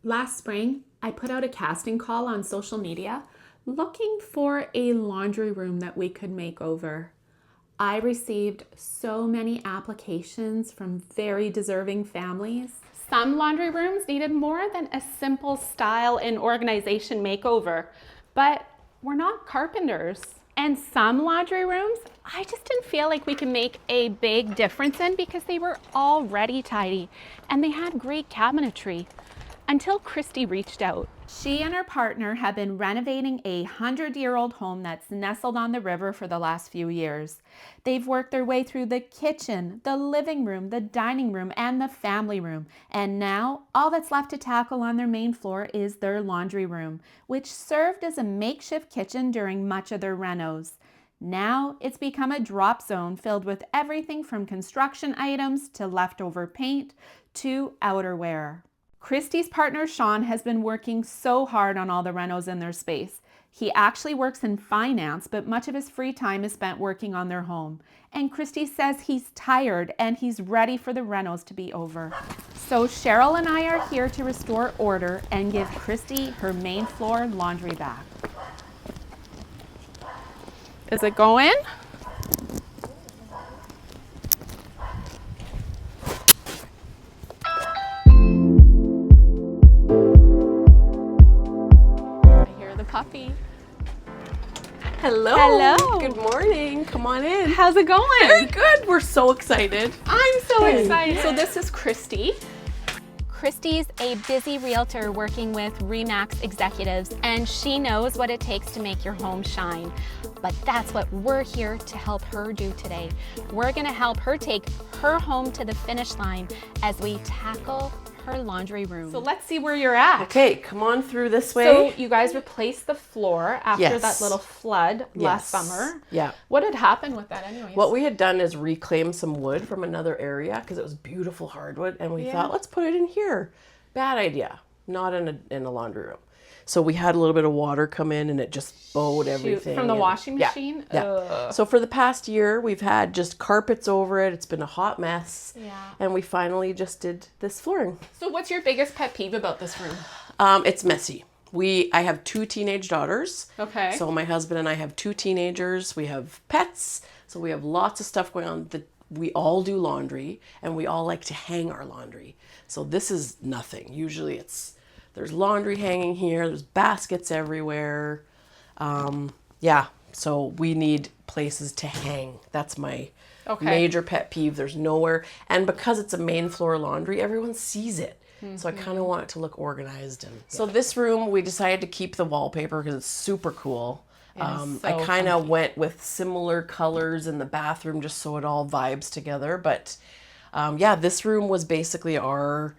Last spring, I put out a casting call on social media looking for a laundry room that we could make over. I received so many applications from very deserving families. Some laundry rooms needed more than a simple style and organization makeover, but we're not carpenters. And some laundry rooms, I just didn't feel like we could make a big difference in because they were already tidy and they had great cabinetry. Until Kristy reached out. She and her partner have been renovating a 100-year-old home that's nestled on the river for the last few years. They've worked their way through the kitchen, the living room, the dining room, and the family room. And now all that's left to tackle on their main floor is their laundry room, which served as a makeshift kitchen during much of their renos. Now it's become a drop zone filled with everything from construction items to leftover paint to outerwear. Kristy's partner, Shawn, has been working so hard on all the renos in their space. He actually works in finance, but much of his free time is spent working on their home. And Kristy says he's tired and he's ready for the renos to be over. So Cheryl and I are here to restore order and give Kristy her main floor laundry back. Is it going? Puppy. Hello. Hello. Good morning. Come on in. How's it going? Very good. We're so excited. I'm so Hey. excited. So this is Kristy. Kristy's a busy realtor working with RE/MAX executives, and she knows what it takes to make your home shine. But that's what we're here to help her do today. We're gonna help her take her home to the finish line as we tackle her laundry room. So let's see where you're at. Okay, come on through this way. So you guys replaced the floor after Yes. that little flood last Yes. summer. Yeah. What had happened with that anyways? What we had done is reclaim some wood from another area because it was beautiful hardwood, and we thought, let's put it in here. Bad idea. Not in a laundry room. So we had a little bit of water come in and it just bowed everything. From the washing Yeah, machine? Yeah. Ugh. So for the past year, we've had just carpets over it. It's been a hot mess. Yeah. And we finally just did this flooring. So what's your biggest pet peeve about this room? It's messy. I have 2 teenage daughters. Okay. So my husband and I have 2 teenagers. We have pets. So we have lots of stuff going on. We all do laundry and we all like to hang our laundry. So this is nothing. Usually there's laundry hanging here. There's baskets everywhere. So we need places to hang. That's my major pet peeve. There's nowhere. And because it's a main floor laundry, everyone sees it. So I kind of want it to look organized. So this room, we decided to keep the wallpaper because it's super cool. I kind of went with similar colors in the bathroom just so it all vibes together. But this room was basically our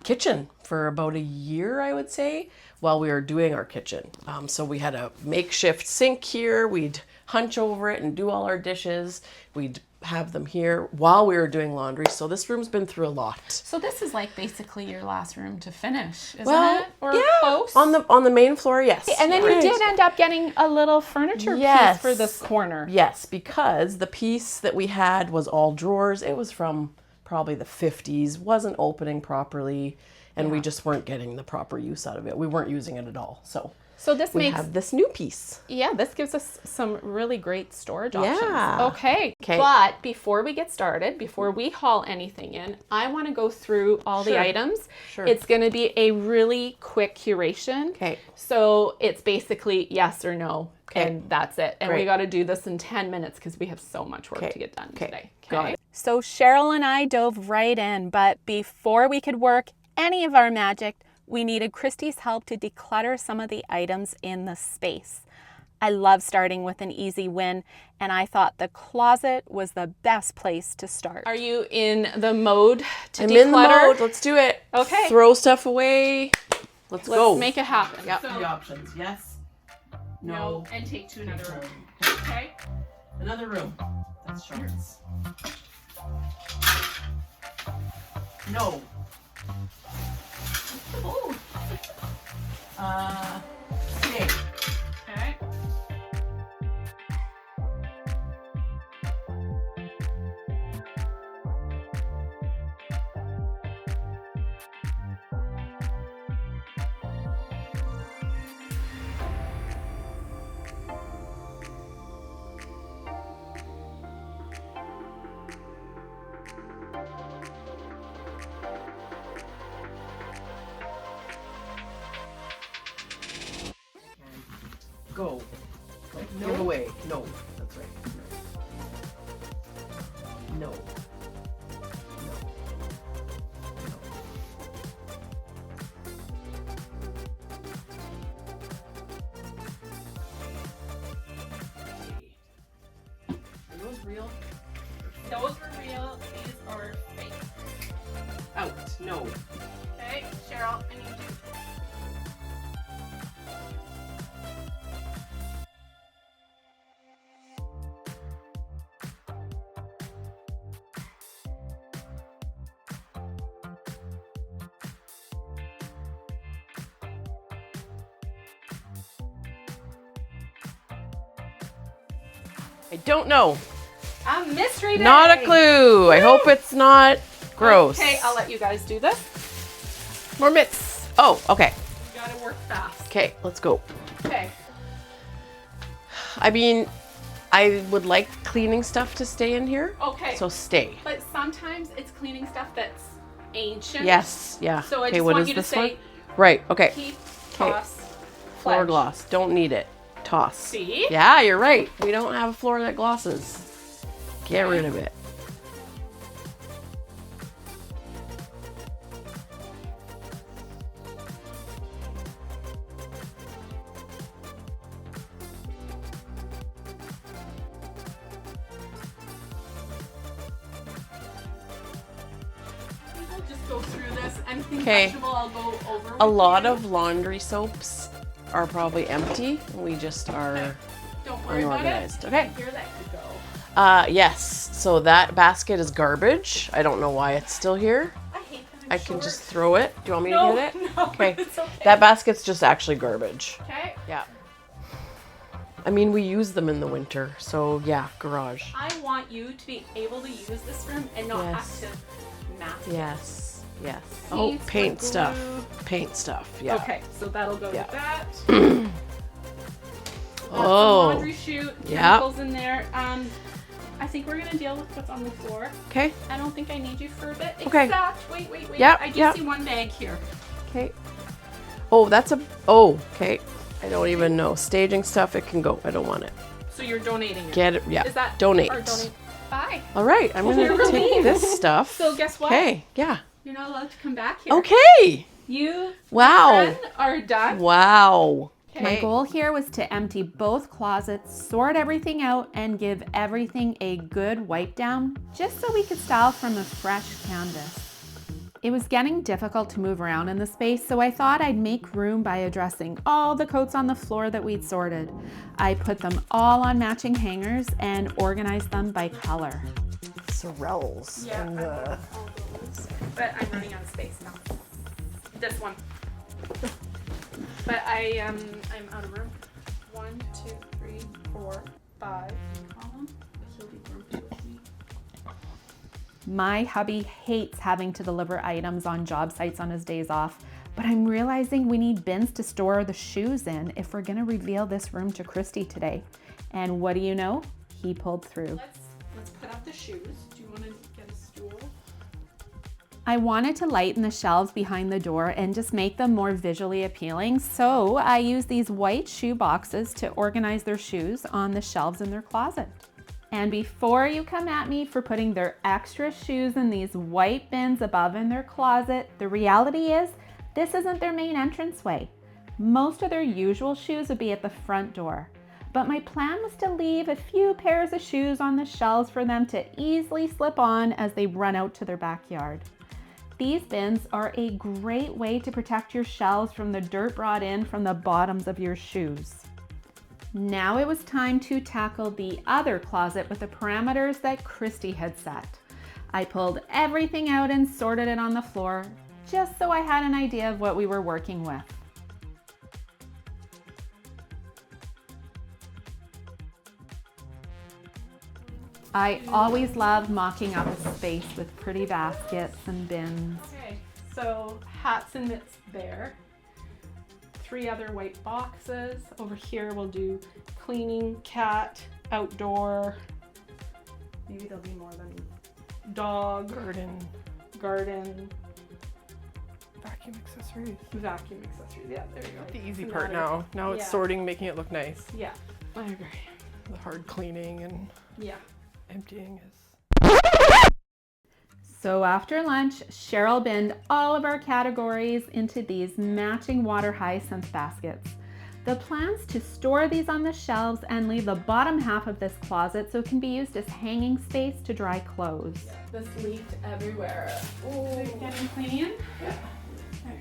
kitchen for about a year, I would say, while we were doing our kitchen. So we had a makeshift sink here. We'd hunch over it and do all our dishes. We'd have them here while we were doing laundry. So this room's been through a lot. So this is like basically your last room to finish, isn't Well, it? Or yeah, close? on the main floor, yes. And then you did end up getting a little furniture piece for this corner. Yes, because the piece that we had was all drawers. It was from probably the 50s, wasn't opening properly, and we just weren't getting the proper use out of it. We weren't using it at all. So this we makes have this new piece. Yeah, this gives us some really great storage options. Yeah. Okay. But before we get started, before we haul anything in, I want to go through all the items. Sure. It's going to be a really quick curation. Okay. So it's basically yes or no. Okay. And that's it. And we got to do this in 10 minutes because we have so much work to get done today. Got it. So Cheryl and I dove right in, but before we could work any of our magic, we needed Kristy's help to declutter some of the items in the space. I love starting with an easy win, and I thought the closet was the best place to start. Are you in the mode to I'm declutter? in the mode. Let's do it. Okay. Throw stuff away. Let's go. Let's make it happen. Yep. 3 options. Yes. No. And take to another room. room. Okay. Another room. That's shorts. No. Oh. Stay. Okay. go. Like, give away. No, that's right. No. No. Are those real? Those were real. These are fake. Out. No. Okay, Cheryl, I need you. I don't know. A mystery day. Not a clue. I hope it's not gross. Okay, I'll let you guys do this. More mitts. Oh, okay. You gotta work fast. Okay, let's go. Okay. I mean, I would like cleaning stuff to stay in here. Okay. So stay. But sometimes it's cleaning stuff that's ancient. Yes, yeah. So I okay, just what want is you to this say, one? Right, okay. keep, Okay. toss, Floor pledge. gloss. Don't need it. Toss. See? Yeah, you're right. We don't have a floor that glosses. Get rid of it. We'll just go through this. Anything Okay. questionable, I'll go over. A with lot you. of laundry soaps are probably empty. We just are Don't worry unorganized. about it. Okay. Here that could go. Yes. So that basket is garbage. I don't know why it's still here. I hate that I'm I can short. just throw it. Do you want me No, to get it? no, Okay. it's okay. That basket's just actually garbage. Okay. Yeah. I mean, we use them in the winter, so yeah, garage. I want you to be able to use this room and not Yes. have to mask it. Yes. Yes. Seeds Oh, for paint glue. stuff. Paint stuff. Yeah. Okay, so that'll go Yeah. with that. Oh. Laundry chute, Yeah. chemicals in there. I think we're gonna deal with what's on the floor. Okay. I don't think I need you for a bit. Okay. Exact. Wait. Yep, I just yep. see one bag here. Okay. Oh, that's a. Oh, okay. I don't even know. Staging stuff, it can go. I don't want it. So you're donating it. Get it. Yeah. Is that donate? Or donate. Bye. All right. I'm gonna You're take relieved. this stuff. So guess what? Okay. Yeah. You're not allowed to come back here. Okay. You Wow. friend, are done. Wow. My goal here was to empty both closets, sort everything out, and give everything a good wipe down, just so we could style from a fresh canvas. It was getting difficult to move around in the space, so I thought I'd make room by addressing all the coats on the floor that we'd sorted. I put them all on matching hangers and organized them by color. Sorrels. Yeah, and, I want all those, but I'm running out of space now. This one. But I'm out of room. 1, 2, 3, 4, 5. Column. He'll leave room to with me. My hubby hates having to deliver items on job sites on his days off, but I'm realizing we need bins to store the shoes in if we're gonna reveal this room to Kristy today. And what do you know? He pulled through. Let's put up the shoes. Do you want to get a stool? I wanted to lighten the shelves behind the door and just make them more visually appealing, so I used these white shoe boxes to organize their shoes on the shelves in their closet. And before you come at me for putting their extra shoes in these white bins above in their closet, the reality is this isn't their main entranceway. Most of their usual shoes would be at the front door. But my plan was to leave a few pairs of shoes on the shelves for them to easily slip on as they run out to their backyard. These bins are a great way to protect your shelves from the dirt brought in from the bottoms of your shoes. Now it was time to tackle the other closet with the parameters that Kristy had set. I pulled everything out and sorted it on the floor, just so I had an idea of what we were working with. I always love mocking up a space with pretty baskets and bins. Okay, so hats and mitts there. 3 other white boxes. Over here we'll do cleaning, cat, outdoor. Maybe there'll be more than dog, Garden. garden. Vacuum accessories. Vacuum accessories. Yeah, there you go. The easy So part now. Now it's yeah. sorting, making it look nice. Yeah. I agree. The hard cleaning and Yeah. emptying is. So after lunch, Cheryl binned all of our categories into these matching water hyacinth baskets. The plan's to store these on the shelves and leave the bottom half of this closet so it can be used as hanging space to dry clothes. Yeah, this leaked everywhere. Oh, is it getting clean? Yeah. Okay.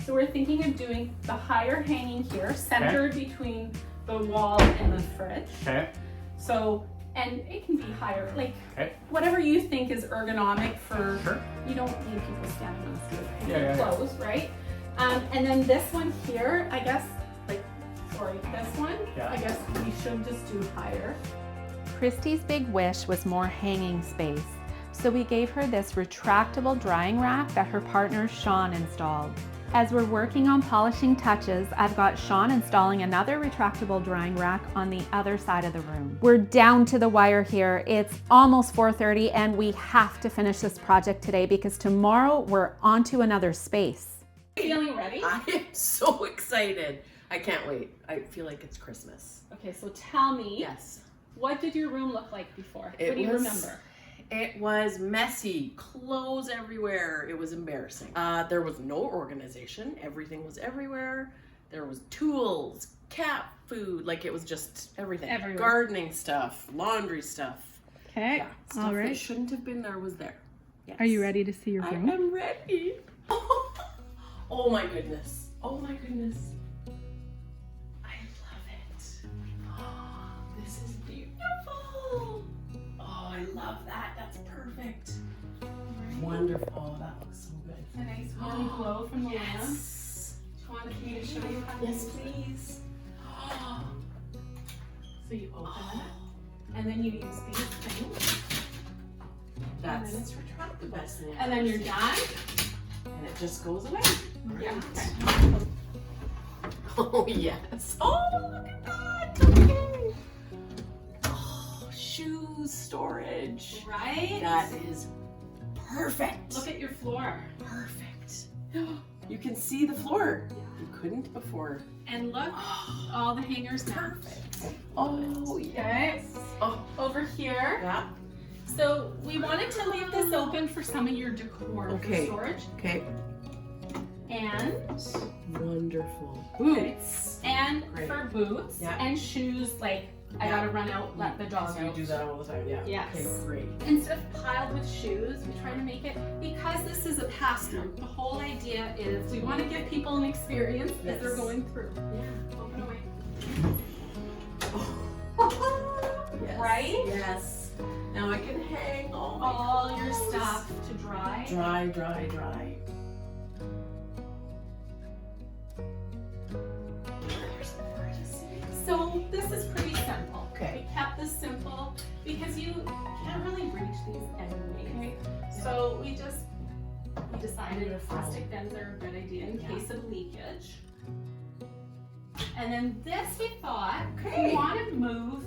So we're thinking of doing the higher hanging here, centered between the wall and the fridge. Okay. So, and it can be higher, like whatever you think is ergonomic for, you don't need people standing on the stool hanging clothes, right? And then this one here, I guess, this one, I guess we should just do higher. Kristy's big wish was more hanging space, so we gave her this retractable drying rack that her partner Shawn installed. As we're working on polishing touches, I've got Shawn installing another retractable drying rack on the other side of the room. We're down to the wire here. It's almost 4:30 and we have to finish this project today because tomorrow we're on to another space. Feeling ready? I am so excited. I can't wait. I feel like it's Christmas. Okay, so tell me. Yes. What did your room look like before? What do you remember? It was messy, clothes everywhere. It was embarrassing. There was no organization. Everything was everywhere. There was tools, cat food, like it was just everything. Everywhere. Gardening stuff, laundry stuff. Okay, Yeah, stuff that shouldn't have been there was there. Yes. Are you ready to see your room? I am ready. Oh my goodness. Oh my goodness. I love it. Oh, this is beautiful. Oh, I love that. That's perfect. Wonderful. That looks so good. A nice warm glow from the lamp. Yes. Do you want me to show you how to Yes, use it? please. So you open it, and then you use these things. That's and then it's the retractable. best thing. And then you're done. And it just goes away. Yeah. Right. Oh, yes. Oh, look at that. Okay. Oh, shoes storage. Right? That is perfect. Look at your floor. Perfect. You can see the floor. You couldn't before. And look, all the hangers now. Perfect. Oh, yes. Oh, Over here. yeah. So we wanted to leave this open for some of your decor for storage. Okay. And Wonderful. Boots. and for boots Yeah. and shoes, like I gotta run out, let the dog So you out. do that all the time, yeah. Yes. Okay, great. Instead of piled with shoes, we try to make it, because this is a pass-through, the whole idea is we want to give people an experience as they're going through. Yeah. Open away. Yes. Right? Yes. Now I can hang All your stuff to dry. Dry, dry, dry. So this is pretty simple. Okay. We kept this simple because you can't really reach these anyway. So we decided that plastic bins are a good idea in case of leakage. And then this we thought, we want to move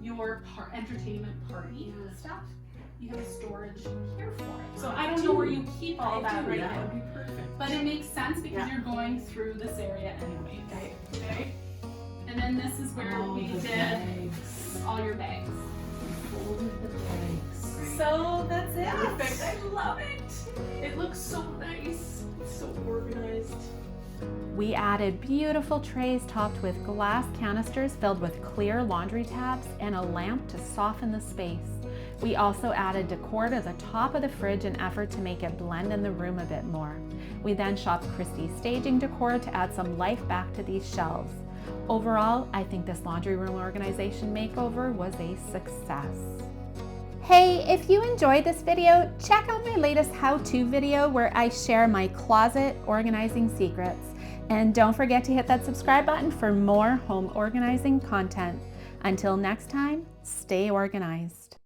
your entertainment party stuff. You have a storage here for it. So I don't know where you keep all that right now. That would be perfect. But it makes sense because you're going through this area anyway. Okay. And then this is where we did all your bags. Folded the bags. So that's it. Perfect. I love it. It looks so nice. It's so organized. We added beautiful trays topped with glass canisters filled with clear laundry tabs and a lamp to soften the space. We also added decor to the top of the fridge in an effort to make it blend in the room a bit more. We then shopped Kristy's staging decor to add some life back to these shelves. Overall, I think this laundry room organization makeover was a success. Hey, if you enjoyed this video, check out my latest how-to video where I share my closet organizing secrets. And don't forget to hit that subscribe button for more home organizing content. Until next time, stay organized.